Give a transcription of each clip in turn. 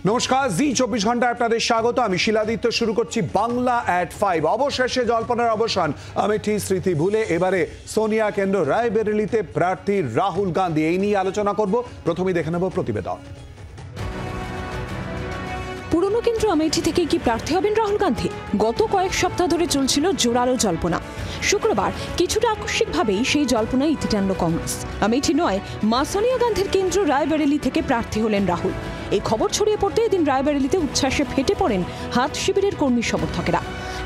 নমস্কার, জি 24 ঘন্টায় আপনাদের স্বাগত। আমি শিলাদিত্য। শুরু করছি বাংলা অ্যাট 5। অবশেষে জল্পনার অবসান। আমেঠি স্মৃতি ভুলে এবারে সোনিয়া কেন্দ্র রায়বেরেলিতে প্রার্থী রাহুল গান্ধী, এই নিয়ে আলোচনা করব। প্রথমেই দেখে নেব প্রতিবেদন। পুরনো কেন্দ্র আমেঠি থেকে কি প্রার্থী হবেন রাহুল গান্ধী? গত কয়েক সপ্তাহ ধরে চলছিল জোরালো জল্পনা। শুক্রবার কিছুটা আকস্মিকভাবেই সেই জল্পনায় ইতি টানল কংগ্রেস। আমেঠি নয়, মা সোনিয়া গান্ধীর কেন্দ্র রায়বেরেলি থেকে প্রার্থী হলেন রাহুল। এই খবর ছড়িয়ে পড়তে এদিন রায়বেরেলিতে উচ্ছ্বাসে ফেটে পড়েন হাত শিবিরের কর্মী সমর্থকেরা।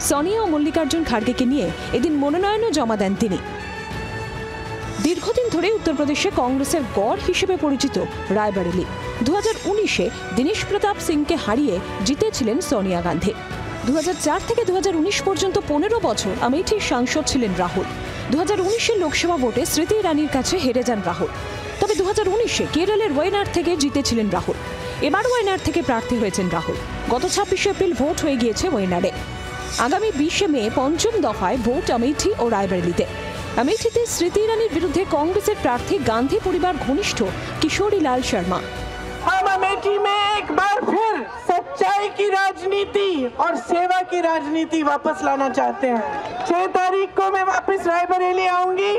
সোনিয়া ও মল্লিকার্জুন খাড়গেকে নিয়ে এদিন মনোনয়নও জমা দেন তিনি। দীর্ঘদিন ধরে উত্তরপ্রদেশে কংগ্রেসের গড় হিসেবে পরিচিত রায়বেরেলি। 2019-এ দীনেশ প্রতাপ সিংকে হারিয়ে জিতেছিলেন সোনিয়া গান্ধী। 2004 থেকে 2019 পর্যন্ত 15 বছর আমেঠির সাংসদ ছিলেন রাহুল। 2019-এর লোকসভা ভোটে স্মৃতি ইরানির কাছে হেরে যান রাহুল। তবে 2019-এ কেরলের ওয়েনার থেকে জিতেছিলেন রাহুল। এবার ওয়েনার থেকে প্রার্থী হয়েছেন রাহুল। গত 26 এপ্রিল ভোট হয়ে গিয়েছে ওয়েনারে। আগামী 20 মে পঞ্চম দফায় ভোট আমেঠি ও রায়বেরেলিতে। আমেঠিতে স্মৃতি ইরানির বিরুদ্ধে কংগ্রেসের প্রার্থী গান্ধী পরিবার ঘনিষ্ঠ কিশোরী লাল শর্মা। हम अमेठी में एक बार फिर सच्चाई की राजनीति और सेवा की राजनीति वापस लाना चाहते हैं। 6 तारीख को मैं वापस रायबरेली आऊंगी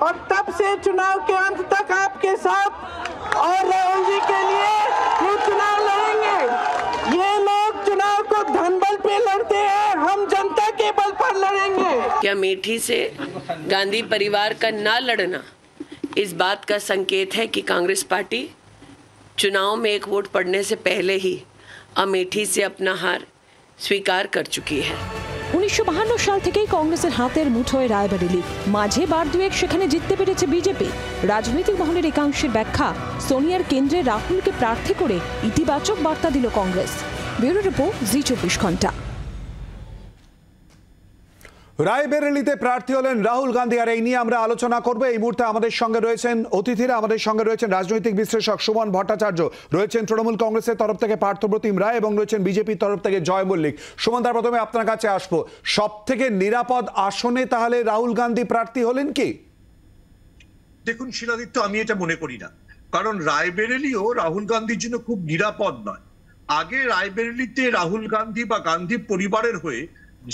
और तब से चुनाव के अंत तक आपके साथ और राहुल जी के लिए ये चुनाव लड़ेंगे। ये लोग चुनाव को धनबल पे लड़ते हैं, हम जनता के बल पर लड़ेंगे। क्या अमेठी से गांधी परिवार का ना लड़ना इस बात का संकेत है कि कांग्रेस पार्टी चुनाव में एक वोट पड़ने से पहले ही अमेठी से अपना हार स्वीकार कर चुकी है। 1952 সাল থেকেই কংগ্রেসের হাতের মুঠোয় রায়বেরেলি। মাঝে বার দুয়েক সেখানে জিততে পেরেছে বিজেপি। রাজনৈতিক মহলের একাংশের ব্যাখ্যা, সোনিয়ার কেন্দ্রে রাহুলকে প্রার্থী করে ইতিবাচক বার্তা দিল কংগ্রেস। ব্যুরো রিপোর্ট, জি 24 ঘন্টা। রায়বেরেলিতে প্রার্থী হলেন রাহুল গান্ধী, আর এই নিয়ে আমরা আলোচনা করব। এই মুহূর্তে আমাদের সঙ্গে রয়েছেন অতিথিরা। আমাদের সঙ্গে রয়েছেন রাজনৈতিক বিশ্লেষক সুমন ভট্টাচার্য, রয়েছেন তৃণমূল কংগ্রেসের তরফ থেকে পার্থপ্রতিম রায় এবং রয়েছেন বিজেপির তরফ থেকে জয় মল্লিক। সুমন দা, প্রথমে আপনার কাছে আসবো। সব থেকে নিরাপদ আসনে তাহলে রাহুল গান্ধী প্রার্থী হলেন কি? দেখুন শিলাদিত্য, আমি এটা মনে করি না, কারণ রায়বেরেলিও রাহুল গান্ধীর জন্য খুব নিরাপদ নয়। আগে রায়বেরেলিতে রাহুল গান্ধী বা গান্ধী পরিবারের হয়ে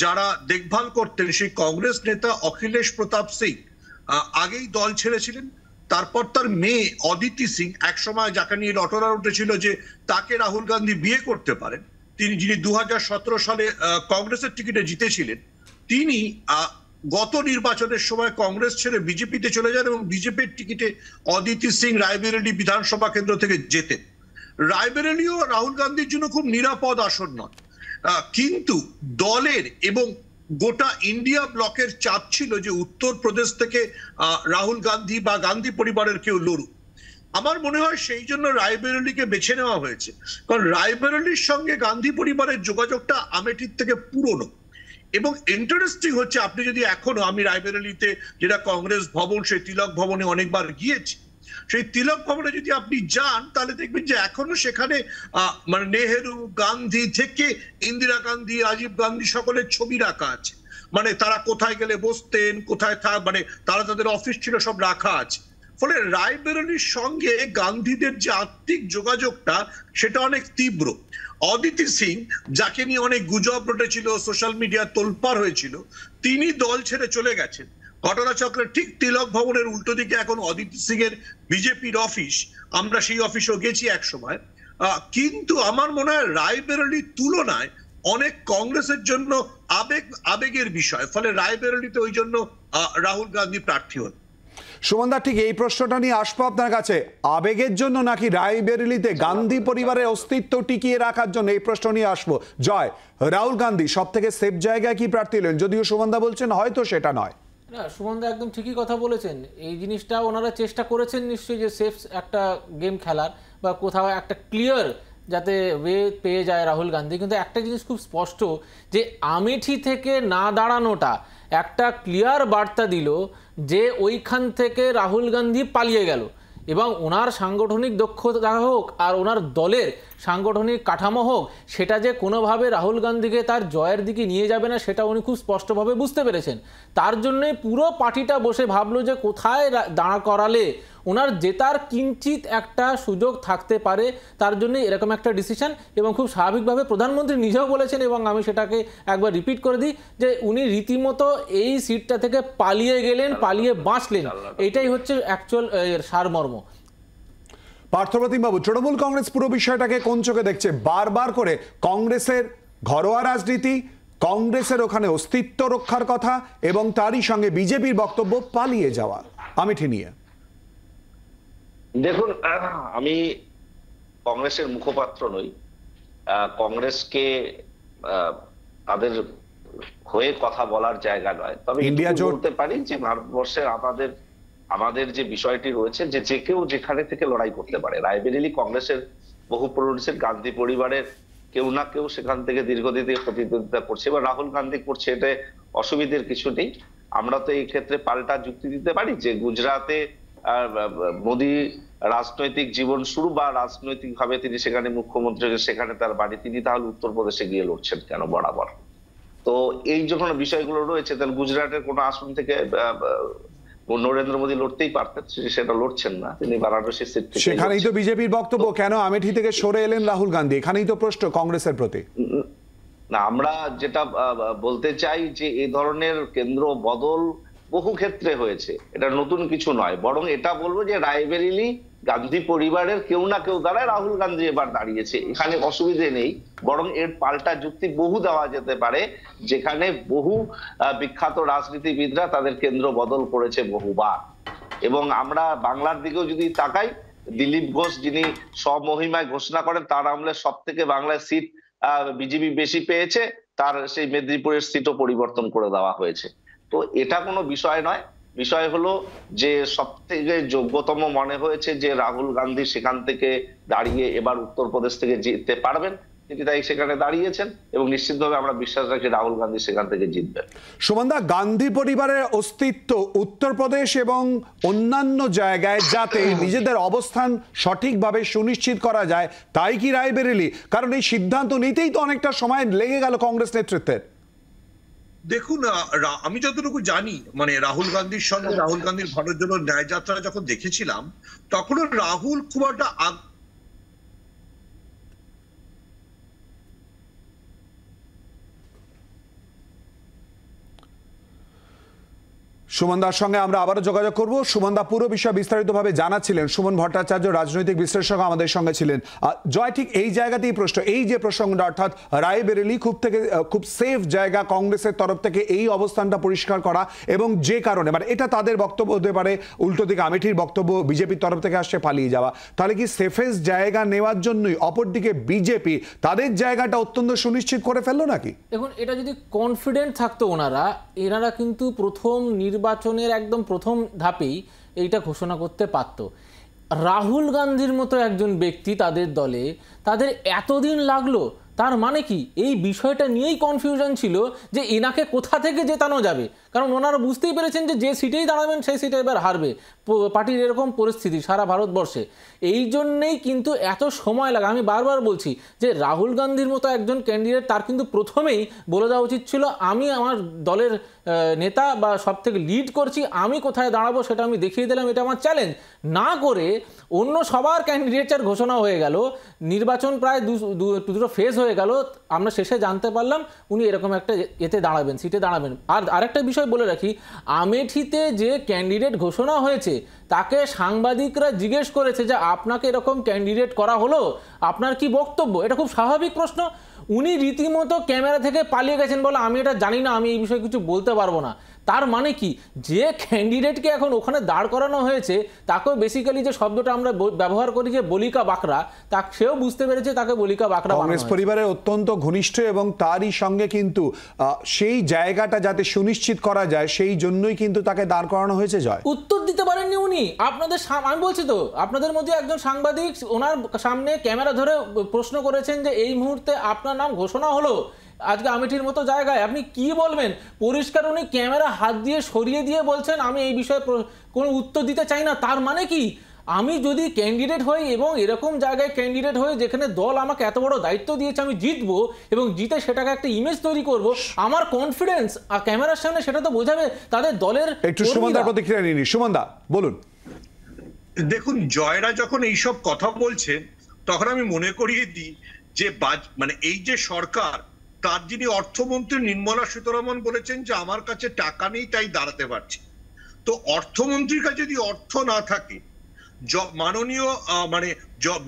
যারা দেখভাল করতেন সেই কংগ্রেস নেতা অখিলেশ প্রতাপ সিং আগেই দল ছেড়েছিলেন। তারপর তার মেয়ে অদিতি সিং, একসময় যাকে নিয়ে রটনা উঠেছিল যে তাকে রাহুল গান্ধী বিয়ে করতে পারেন, যিনি 2017 সালে কংগ্রেসের টিকিটে জিতেছিলেন, তিনি গত নির্বাচনের সময় কংগ্রেস ছেড়ে বিজেপিতে চলে যান এবং বিজেপির টিকিটে অদিতি সিং রায়বেরেলি বিধানসভা কেন্দ্র থেকে জেতেন। রায়বেরেলিও রাহুল গান্ধীর জন্য খুব নিরাপদ আসন নয়, কিন্তু দলের এবং গোটা ইন্ডিয়া ব্লকের চাপ ছিল যে উত্তরপ্রদেশ থেকে রাহুল গান্ধী বা গান্ধী পরিবারের কেউ লড়ুক। আমার মনে হয় সেই জন্য রায়বেরেলিকে বেছে নেওয়া হয়েছে, কারণ রায়বেরেলির সঙ্গে গান্ধী পরিবারের যোগাযোগটা আমেঠির থেকে পুরনো। এবং ইন্টারেস্টিং হচ্ছে, আপনি যদি এখনো, আমি রায়বেরেলিতে যেটা কংগ্রেস ভবন, সেই তিলক ভবনে অনেকবার গিয়েছি, সেই তিলক ভবনে যদি আপনি যান তাহলে দেখবেন যে এখনো সেখানে মানে নেহেরু, গান্ধী থেকে ইন্দিরা গান্ধী, রাজীব গান্ধী সকলের ছবি রাখা আছে। মানে তারা কোথায় গেলে বসতেন, কোথায় মানে তারা তাদের অফিস ছিল, সব রাখা আছে। ফলে রায়বেরেলির সঙ্গে গান্ধীদের যে আত্মিক যোগাযোগটা সেটা অনেক তীব্র। অদিতি সিং, যাকে নিয়ে অনেক গুজব রটেছিল, সোশ্যাল মিডিয়া তোলপাড় হয়েছিল, তিনি দল ছেড়ে চলে গেছেন। ঘটনাচক্রের ঠিক তিলক ভবনের উল্টো দিকে এখন অদিতি সিং এর বিজেপির অফিস, আমরা সেই অফিসও গেছি এক সময়। কিন্তু আমার মনে হয় রায়বেরেলির তুলনায় অনেক কংগ্রেসের জন্য আবেগের বিষয়, ফলে রায়বেরেলিতে ওই জন্য রাহুল গান্ধী প্রার্থী হন। সুমন দা, ঠিক এই প্রশ্নটা নিয়ে আসবো আপনার কাছে। আবেগের জন্য নাকি রায়বেরেলিতে গান্ধী পরিবারের অস্তিত্ব টিকিয়ে রাখার জন্য, এই প্রশ্ন নিয়ে আসবো। জয়, রাহুল গান্ধী সব থেকে সেফ জায়গায় কি প্রার্থী হলেন? যদিও সুমন দা বলছেন হয়তো সেটা নয়। না, সুমনদা একদম ঠিকই কথা বলেছেন। এই জিনিসটা ওনারা চেষ্টা করেছেন নিশ্চয়ই যে সেফ একটা গেম খেলার বা কোথাও একটা ক্লিয়ার যাতে ওয়ে পেয়ে যায় রাহুল গান্ধী। কিন্তু একটা জিনিস খুব স্পষ্ট যে আমেঠি থেকে না দাঁড়ানোটা একটা ক্লিয়ার বার্তা দিল যে ওইখান থেকে রাহুল গান্ধী পালিয়ে গেল। এবং ওনার সাংগঠনিক দক্ষতা হোক আর ওনার দলের সাংগঠনিক কাঠামো হোক, সেটা যে কোনোভাবে রাহুল গান্ধীকে তার জয়ের দিকে নিয়ে যাবে না সেটা উনি খুব স্পষ্টভাবে বুঝতে পেরেছেন। তার জন্যই পুরো পার্টিটা বসে ভাবলো যে কোথায় দাঁড়া করালে ওনার জেতার কিঞ্চিত একটা সুযোগ থাকতে পারে, তার জন্য এরকম একটা ডিসিশন। এবং খুব স্বাভাবিকভাবে প্রধানমন্ত্রী নিজেও বলেছেন, এবং আমি সেটাকে একবার রিপিট করে দিই, যে উনি রীতিমতো এই সিটটা থেকে পালিয়ে গেলেন, পালিয়ে বাঁচলেন। এটাই হচ্ছে অ্যাকচুয়াল সারমর্ম। পার্থপ্রতিম বাবু, তৃণমূল কংগ্রেস পুরো বিষয়টাকে কোন চোখে দেখছে? বারবার করে কংগ্রেসের ঘরোয়া রাজনীতি, কংগ্রেসের ওখানে অস্তিত্ব রক্ষার কথা, এবং তারই সঙ্গে বিজেপির বক্তব্য পালিয়ে যাওয়া। আমেঠি নিয়ে দেখুন, আমি কংগ্রেসের মুখপাত্র নই, কংগ্রেসকে তাদের হয়ে কথা বলার জায়গা নয়। তবে ইন্ডিয়া জোট বলতে পারি যে ভারতবর্ষের আমাদের যে বিষয়টি রয়েছে, যে কেউ যেখানে থেকে লড়াই করতে পারে। রায়বেরেলি কংগ্রেসের বহু পুরুষের গান্ধী পরিবারের কেউ না কেউ সেখান থেকে দীর্ঘদিন থেকে প্রতিদ্বন্দ্বিতা করছে, বা রাহুল গান্ধী করছে, এটা অসুবিধার কিছু নেই। আমরা তো এই ক্ষেত্রে পাল্টা যুক্তি দিতে পারি যে গুজরাটে মোদী রাজনৈতিক জীবন শুরু, বা রাজনৈতিক ভাবে তিনি সেখানে মুখ্যমন্ত্রী, সেখানে তার বাড়ি, তিনি তাহলে উত্তরপ্রদেশে গিয়ে লড়ছেন কেন বরাবর? তো এই যখন বিষয়গুলো রয়েছে, তাহলে গুজরাটের কোনো আসন থেকে নরেন্দ্র মোদী লড়তেই পারতেন, সেটা লড়ছেন না, তিনি বারাণসী সিট থেকে। সেখানেই তো বিজেপির বক্তব্য, কেন আমেঠি থেকে সরে এলেন রাহুল গান্ধী? এখানেই তো প্রশ্ন কংগ্রেসের প্রতি। না, আমরা যেটা বলতে চাই যে এই ধরনের কেন্দ্র বদল বহু ক্ষেত্রে হয়েছে, এটা নতুন কিছু নয়। বরং এটা বলবো যে রায়বেরেলি গান্ধী পরিবারের কেউ না কেউ দ্বারা রাহুল গান্ধী এবার দাঁড়িয়েছে, এখানে অসুবিধে নেই। বরং এর পাল্টা যুক্তি বহু দেওয়া যেতে পারে, যেখানে বহু বিখ্যাত রাজনীতিবিদরা তাদের কেন্দ্র বদল করেছে বহুবার। এবং আমরা বাংলার দিকেও যদি তাকাই, দিলীপ ঘোষ যিনি স্বমহিমায় ঘোষণা করেন তার আমলে সব থেকে বাংলায় সিট বিজেপি বেশি পেয়েছে, তার সেই মেদিনীপুরের সিটও পরিবর্তন করে দেওয়া হয়েছে। তো এটা কোনো বিষয় নয়, বিষয় হলো যে সব থেকে যোগ্যতম মনে হয়েছে যে রাহুল গান্ধী সেখান থেকে দাঁড়িয়ে এবার উত্তরপ্রদেশ থেকে জিততে পারবেন, তিনি তাই সেখানে দাঁড়িয়েছেন, এবং নিশ্চিতভাবে আমরা বিশ্বাস রাখি রাহুল গান্ধী সেখান থেকে জিতবেন। সুমনদা, গান্ধী পরিবারের অস্তিত্ব উত্তরপ্রদেশ এবং অন্যান্য জায়গায় যাতে নিজেদের অবস্থান সঠিকভাবে সুনিশ্চিত করা যায়, তাই কি রায়বেরেলি? কারণ এই সিদ্ধান্ত নিতেই তো অনেকটা সময় লেগে গেল কংগ্রেস নেতৃত্বের। দেখুন, আমি যতটুকু জানি, মানে রাহুল গান্ধীর সঙ্গে রাহুল গান্ধীর ভারত জন্য ন্যায় যাত্রা যখন দেখেছিলাম, তখনও রাহুল খুব একটা সুমনদার সঙ্গে আমরা আবারও যোগাযোগ করব। সুমনদা পুরো বিষয় বিস্তারিতভাবে জানাচ্ছিলেন। সুমন ভট্টাচার্য রাজনৈতিক বিশ্লেষক আমাদের সঙ্গে ছিলেন। জয়, ঠিক এই জায়গাতেই প্রশ্ন, এই যে প্রসঙ্গটা, অর্থাৎ রায়বেরেলি খুব সেফ জায়গা কংগ্রেসের তরফ থেকে এই অবস্থানটা পরিষ্কার করা, এবং যে কারণে মানে এটা তাদের বক্তব্য হতে পারে, উল্টো দিকে আমেঠির বক্তব্য বিজেপির তরফ থেকে আসছে পালিয়ে যাওয়া। তাহলে কি সেফেস্ট জায়গা নেওয়ার জন্যই অপরদিকে বিজেপি তাদের জায়গাটা অত্যন্ত সুনিশ্চিত করে ফেললো নাকি? দেখুন, এটা যদি কনফিডেন্ট থাকতো এনারা কিন্তু প্রথম নির্বাচনের একদম প্রথম ধাপেই এইটা ঘোষণা করতে পারত। রাহুল গান্ধীর মতো একজন ব্যক্তি তাদের দলে, তাদের এতদিন লাগলো, তার মানে কি এই বিষয়টা নিয়েই কনফিউশন ছিল যে এনাকে কোথা থেকে জেতানো যাবে। কারণ ওনারা বুঝতেই পেরেছেন যে সিটেই দাঁড়াবেন সেই সিটে এবার হারবে, পার্টির এরকম পরিস্থিতি সারা ভারতবর্ষে। এই জন্যেই কিন্তু এত সময় লাগে। আমি বারবার বলছি যে রাহুল গান্ধীর মতো একজন ক্যান্ডিডেট, তার কিন্তু প্রথমেই বলে দেওয়া উচিত ছিল আমি আমার দলের নেতা বা সব থেকে লিড করছি, আমি কোথায় দাঁড়াবো সেটা আমি দেখিয়ে দিলাম, এটা আমার চ্যালেঞ্জ। না করে অন্য সবার ক্যান্ডিডেটের ঘোষণা হয়ে গেল, নির্বাচন প্রায় দুটো ফেজ হয়ে গেল, আমরা শেষে জানতে পারলাম উনি এরকম একটা এতে দাঁড়াবেন, সিটে দাঁড়াবেন। আর আরেকটা বিষয় বলে রাখি, আমেঠিতে যে ক্যান্ডিডেট ঘোষণা হয়েছে তাকে সাংবাদিকরা জিজ্ঞেস করেছে যে আপনাকে এরকম ক্যান্ডিডেট করা হলো, আপনার কি বক্তব্য? এটা খুব স্বাভাবিক প্রশ্ন। উনি রীতিমতো ক্যামেরা থেকে পালিয়ে গেছেন, বলে আমি এটা জানি না, আমি এই বিষয়ে কিছু বলতে পারবো না। তার মানে কি, যে ক্যান্ডিডেটকে এখন ওখানে দাঁড় করানো হয়েছে তাকেও বেসিক্যালি যে শব্দটা আমরা ব্যবহার করি যে বলিকা বাকরা, তা সেও বুঝতে পেরেছে তাকে বলিকা বাকরা। কংগ্রেস পরিবারের অত্যন্ত ঘনিষ্ঠ, এবং তারই সঙ্গে কিন্তু সেই জায়গাটা যাতে সুনিশ্চিত করা যায় সেই জন্যই কিন্তু তাকে দাঁড় করানো হয়েছে। জয়, উত্তর দিতে পারেননি উনি। আপনাদের আমি বলছি তো, আপনাদের মধ্যে একজন সাংবাদিক ওনার সামনে ক্যামেরা ধরে প্রশ্ন করেছেন যে এই মুহূর্তে আপনার নাম ঘোষণা হলো আজকে আমেঠির মতো জায়গায়, আপনি কি বলবেন? পরিষ্কার উনি ক্যামেরা হাত দিয়ে সরিয়ে দিয়ে বলছেন আমি এই বিষয়ে কোনো উত্তর দিতে চাই না। তার মানে কি, আমি যদি ক্যান্ডিডেট হই এবং এরকম জায়গায় ক্যান্ডিডেট হই যেখানে দল আমাকে এত বড় দায়িত্ব দিয়েছে, আমি জিতবো এবং জিতে সেটাকে একটা ইমেজ তৈরি করব, আমার কনফিডেন্স ক্যামেরার সামনে সেটা তো বোঝাবে তাদের দলের। একটু সুমনদার প্রতিক্রিয়া নিন। সুমনদা বলুন। দেখুন, জয়রা যখন এইসব কথা বলছেন তখন আমি মনে করিয়ে দিই যে মানে এই যে সরকার, তার যিনি অর্থমন্ত্রী নির্মলা সীতারমণ বলেছেন যে আমার কাছে টাকা নেই তাই দাঁড়াতে পারছি। তো অর্থমন্ত্রীর কাছে যদি অর্থ না থাকে, মাননীয় মানে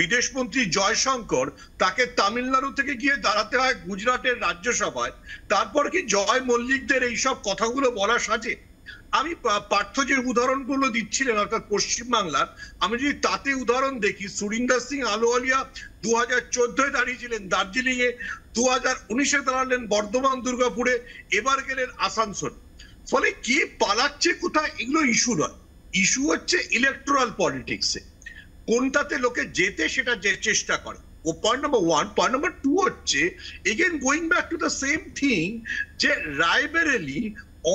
বিদেশমন্ত্রী জয়শঙ্কর, তাকে তামিলনাড়ু থেকে গিয়ে দাঁড়াতে হয় গুজরাটের রাজ্যসভায়, তারপর কি জয় মল্লিকদের এইসব কথাগুলো বলা সাজে? আমি পার্থ যে উদাহরণগুলো দিচ্ছিলেন অর্থাৎ পশ্চিমবাংলার, আমি যদি তাতে উদাহরণ দেখি, সুরিন্দর সিং আলোয়ালিয়া 2014 দাঁড়িয়েছিলেন দার্জিলিং এ, 2019 দাঁড়ালেন বর্ধমান দুর্গাপুরে, এবার গেলেন আসানসোল। ফলে কে পালাচ্ছে কোথায় এগুলো ইস্যু নয়, ইস্যু হচ্ছে ইলেকট্রাল পলিটিক্সে কোনটাতে লোকে যেতে সেটা যে চেষ্টা করে। ও পয়েন্ট নাম্বার 1। পয়েন্ট নাম্বার 2 হচ্ছে again going back to the same thing, যে রায়বেরেলি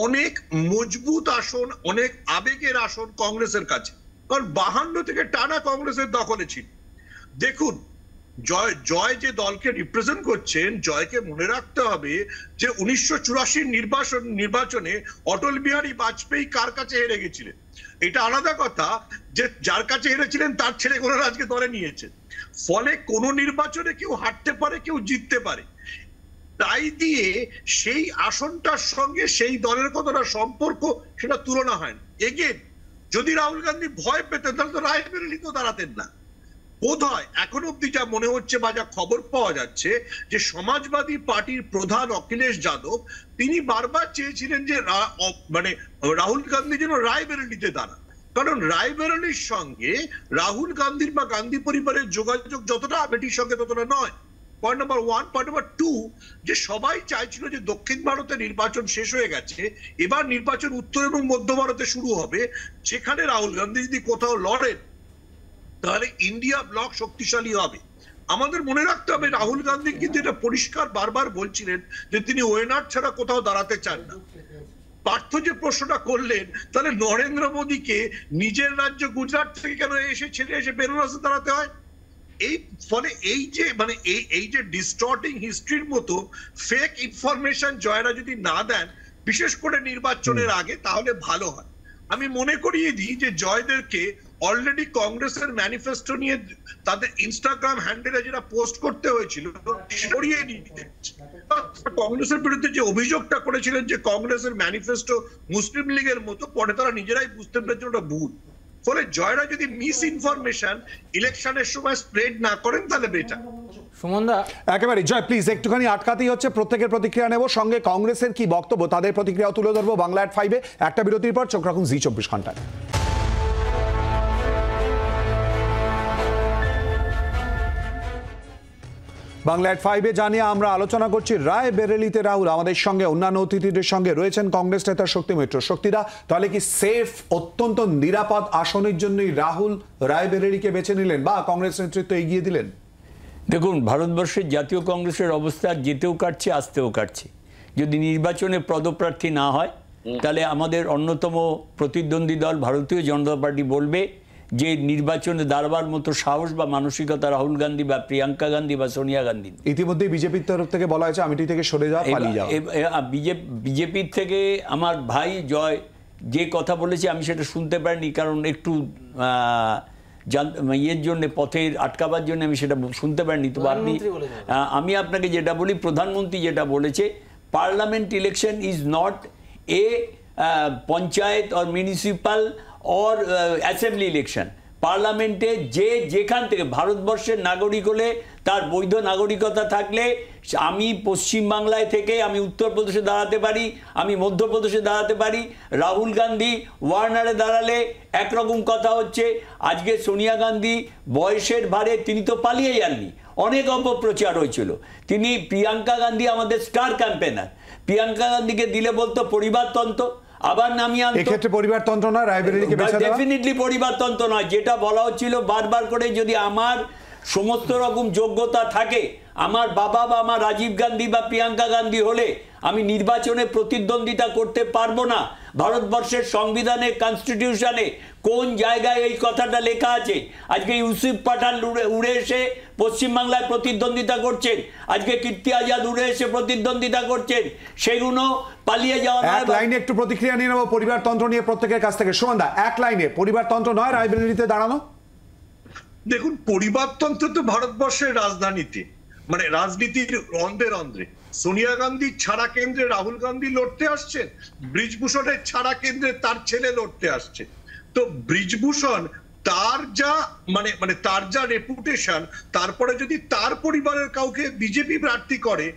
অনেক মজবুত আসন, অনেক আবেগের আসন কংগ্রেসের কাছে, কারণ 52 থেকে টানা কংগ্রেসের দখলে ছিল। দেখুন, জয় যে দলকে রিপ্রেজেন্ট করছেন, জয়কে মনে রাখতে হবে যে 1984 নির্বাচনে অটল বিহারী বাজপেয়ী কার কাছে হেরে গেছিলেন। এটা আলাদা কথা যে যার কাছে হেরেছিলেন তার ছেলে কোনো আজকে দলে নিয়েছেন। ফলে কোন নির্বাচনে কেউ হারতে পারে, কেউ জিততে পারে। তাই দিয়ে সেই আসনটার সঙ্গে সেই দলের কতটা সম্পর্ক সেটা তুলনা হয় না। এগেন, যদি রাহুল গান্ধী ভয় পেতেন তাহলে তো রায়বেরেলি তো দাঁড়াতেন না। বোধ হয় এখন অব্দি যা মনে হচ্ছে বা যা খবর পাওয়া যাচ্ছে, যে সমাজবাদী পার্টির প্রধান অখিলেশ যাদব তিনি বারবার চেয়েছিলেন যে মানে রাহুল গান্ধী যেন রায়বেরেলিতে দাঁড়ান, কারণ রায়বেরেলির সঙ্গে রাহুল গান্ধীর বা গান্ধী পরিবারের যোগাযোগ যতটা আমেঠির সঙ্গে ততটা নয়। Point number 1। পয়েন্ট নাম্বার 2, যে সবাই চাইছিল যে দক্ষিণ ভারতে নির্বাচন শেষ হয়ে গেছে, এবার নির্বাচন উত্তর এবং মধ্য ভারতে শুরু হবে, যেখানে রাহুল গান্ধী যদি কোথাও লড়েন তাহলে ইন্ডিয়া ব্লক শক্তিশালী হবে। আমাদের মনে রাখতে হবে রাহুল গান্ধী কিন্তু এটা পরিষ্কার বারবার বলছিলেন যে তিনি ওয়েনার ছাড়া কোথাও দাঁড়াতে চান না। পার্থ যে প্রশ্নটা করলেন, তাহলে নরেন্দ্র মোদীকে নিজের রাজ্য গুজরাট থেকে কেন ছেড়ে এসে বেনারসে দাঁড়াতে হয়? এই ফলে এই যে মানে এই যে ডিস্টর্টিং হিস্ট্রির মতো ফেক ইনফরমেশন জয়রা যদি না দেন, বিশেষ করে নির্বাচনের আগে, তাহলে ভালো হয়। আমি মনে করিয়ে দিই যে জয়দেরকে অলরেডি কংগ্রেসের ম্যানিফেস্টো নিয়ে তাদের ইনস্টাগ্রাম হ্যান্ডেলে যেটা পোস্ট করতে হয়েছিল সরিয়ে নিতে। কংগ্রেসের বিরুদ্ধে যে অভিযোগটা করেছিলেন যে কংগ্রেসের ম্যানিফেস্টো মুসলিম লীগের মতো, পরে তারা নিজেরাই বুঝতে পেরেছেন ওটা ভুল। ফলে জয়রা যদি মিস ইনফরমেশন ইলেকশনের সময় স্প্রেড না করেন তাহলে বেটার। সুমনদা, একেবারে জয়, প্লিজ একটুখানি আটকাতেই হচ্ছে, প্রত্যেকের প্রতিক্রিয়া নেব, সঙ্গে কংগ্রেসের কি বক্তব্য তাদের প্রতিক্রিয়াও তুলে ধরবো বাংলা এট 5-এ। একটা বিরতির পর চোখ রাখুন জি24 ঘন্টায়। বাংলা এট 5-এ জানিয়ে আমরা আলোচনা করছি রায়বেরেলিতে রাহুল। আমাদের সঙ্গে অন্যান্য অতিথিদের সঙ্গে রয়েছেন কংগ্রেস নেতা শক্তি মিত্র। শক্তিদা, তাহলে কি সেফ, অত্যন্ত নিরাপদ আসনের জন্যই রাহুল রায়বেরেলিকে বেছে নিলেন বা কংগ্রেস নেতৃত্ব এগিয়ে দিলেন? দেখুন, ভারতবর্ষের জাতীয় কংগ্রেসের অবস্থা যেতেও কাটছে, আসতেও কাটছে। যদি নির্বাচনে পদপ্রার্থী না হয় তাহলে আমাদের অন্যতম প্রতিদ্বন্দ্বী দল ভারতীয় জনতা পার্টি বলবে যে নির্বাচনে দাঁড়াবার মতো সাহস বা মানসিকতা রাহুল গান্ধী বা প্রিয়াঙ্কা গান্ধী বা সোনিয়া গান্ধী। ইতিমধ্যে বিজেপির তরফ থেকে বলা হয়েছে আমেঠি থেকে সরে যাও, পালিয়ে যাও। বিজেপির থেকে আমার ভাই জয় যে কথা বলেছে আমি সেটা শুনতে পারিনি, কারণ একটু ইয়ের জন্য, পথের আটকাবার জন্য আমি সেটা শুনতে পারিনি। তো আমি আপনাকে যেটা বলি, প্রধানমন্ত্রী যেটা বলেছে, parliament election is not a panchayat or municipal or assembly election. পার্লামেন্টে যে যেখান থেকে ভারতবর্ষের নাগরিক হলে, তার বৈধ নাগরিকতা থাকলে, আমি পশ্চিমবাংলায় থেকে আমি উত্তরপ্রদেশে দাঁড়াতে পারি, আমি মধ্যপ্রদেশে দাঁড়াতে পারি। রাহুল গান্ধী ওয়ার্নারে দাঁড়ালে একরকম কথা হচ্ছে। আজকে সোনিয়া গান্ধী বয়সের ভারে তিনি তো পালিয়ে যাননি, অনেক অপপ্রচার হয়েছিল। তিনি প্রিয়াঙ্কা গান্ধী আমাদের স্টার ক্যাম্পেনার, প্রিয়াঙ্কা গান্ধীকে দিলে বলতো পরিবারতন্ত্র, আবার নামিয়ে আনতো। এক্ষেত্রে পরিবারতন্ত্র না, রায়বেরেলিকে বেছে দেওয়া ডেফিনেটলি পরিবারতন্ত্র নয়। যেটা বলা হচ্ছিল বারবার করে, যদি আমার সমস্ত রকম যোগ্যতা থাকে, আমার বাবা বা আমার রাজীব গান্ধী বা প্রিয়াঙ্কা গান্ধী হলে আমি নির্বাচনে প্রতিদ্বন্দ্বিতা করতে পারবো না। ভারতবর্ষের সংবিধানে, কনস্টিটিউশনে কোন জায়গায় এই কথাটা লেখা আছে? আজকে ইউসুফ পাঠান উড়ে এসে পশ্চিমবাংলায় প্রতিদ্বন্দ্বিতা করছেন, আজকে কীর্তি আজাদ উড়ে এসে প্রতিদ্বন্দ্বিতা করছেন, সেগুলো পালিয়ে যাওয়া। এক লাইনে একটু প্রতিক্রিয়া নিয়ে নেবো পরিবারতন্ত্র নিয়ে প্রত্যেকের কাছ থেকে। সুমন দা, এক লাইনে পরিবারতন্ত্র নয় রায়বেরেলিতে দাঁড়ানো? দেখুন, পরিবারতন্ত্র তো ভারতবর্ষের রাজধানীতে, মানে রাজনীতির রন্ধ্রে রন্ধ্রে। সোনিয়া গান্ধী ছাড়া কেন্দ্রে রাহুল গান্ধী লড়তে আসছেন, ব্রিজভূষণের ছাড়া কেন্দ্রে তার ছেলে লড়তে আসছে। তো ব্রিজভূষণ তার যা মানে তার যা রেপুটেশন, তারপরে যদি তার পরিবারের কাউকে বিজেপি প্রার্থী করে,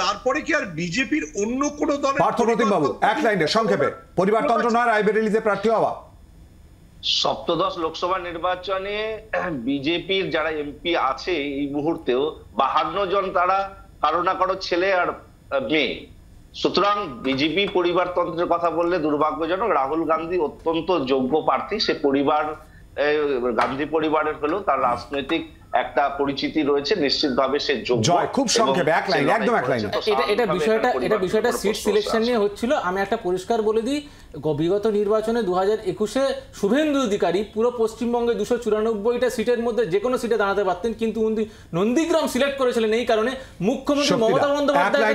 তারপরে কি আর বিজেপির অন্য কোনো দলের? পার্থপ্রতিম বাবু, এক লাইনে সংক্ষেপে, পরিবারতন্ত্র নয় রায়বেরেলিতে প্রার্থী হওয়া? সপ্তদশ লোকসভা নির্বাচনে বিজেপির যারা এমপি আছে এই মুহূর্তেও 52 জন তারা কারো না কারো ছেলে আর মেয়ে। সুতরাং বিজেপি পরিবারতন্ত্রের কথা বললে দুর্ভাগ্যজনক। রাহুল গান্ধী অত্যন্ত যোগ্য প্রার্থী, সে পরিবার গান্ধী পরিবারের হলেও তার রাজনৈতিক একটা পরিচিতি রয়েছে, নিশ্চিতভাবে সে যোগ্য। জয়, খুব সংক্ষেপে এক লাইন, একদম এক লাইন। এটা বিষয়টা সিট সিলেকশন নিয়ে হচ্ছিল। আমি একটা পরিষ্কার বলে দিই, বিগত নির্বাচনে 2021-এ শুভেন্দু অধিকারী পুরো পশ্চিমবঙ্গে 294টা সিটের মধ্যে যে কোনো সিটে দাঁড়াতে পারতেন, কিন্তু উনি নন্দীগ্রাম সিলেক্ট করেছিলেন এই কারণে মুখ্যমন্ত্রী মমতা বন্দ্যোপাধ্যায়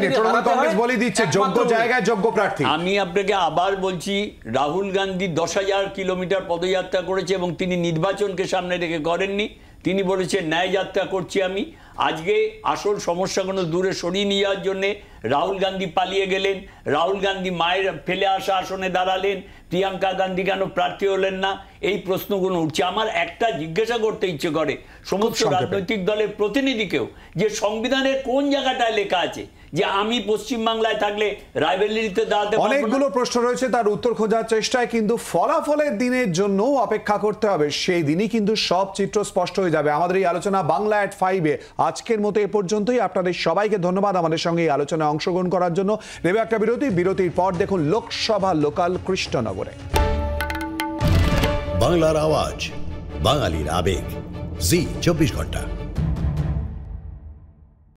যোগ্য জায়গায় যোগ্য প্রার্থী। আমি আপনাকে আবার বলছি, রাহুল গান্ধী 10,000 কিলোমিটার পদযাত্রা করেছে এবং তিনি নির্বাচনকে সামনে রেখে করেননি। তিনি বলেছেন ন্যায় যাত্রা করছি আমি। আজকে আসল সমস্যাগুলো দূরে সরিয়ে নিয়ে যাওয়ার জন্যে রাহুল গান্ধী পালিয়ে গেলেন, রাহুল গান্ধী মায়ের ফেলে আসা আসনে দাঁড়ালেন, প্রিয়াঙ্কা গান্ধী কেন প্রার্থী হলেন না, এই প্রশ্নগুলো উঠছে। আমার একটা জিজ্ঞাসা করতে ইচ্ছে করে সমস্ত রাজনৈতিক দলের প্রতিনিধিকেও, যে সংবিধানের কোন জায়গাটায় লেখা আছে যে আমি পশ্চিমবাংলায় থাকলে রায়বেরেলিতে দাঁড়াতে পারবো না? অনেকগুলো প্রশ্ন রয়েছে, তার উত্তর খোঁজার চেষ্টায়, কিন্তু ফলাফলের দিনের জন্য অপেক্ষা করতে হবে। সেই দিনই কিন্তু সব চিত্র স্পষ্ট হয়ে যাবে। আমাদের এই আলোচনা Bangla@5-এ আজকের মতো এ পর্যন্তই। আপনাদের সবাইকে ধন্যবাদ আমাদের সঙ্গে এই আলোচনায় অংশগ্রহণ করার জন্য। নেবে একটা বিরতির পর দেখুন লোকসভা লোকাল কৃষ্ণনগরে। বাংলার আওয়াজ, বাঙালির আবেগ, জি 24 ঘন্টা।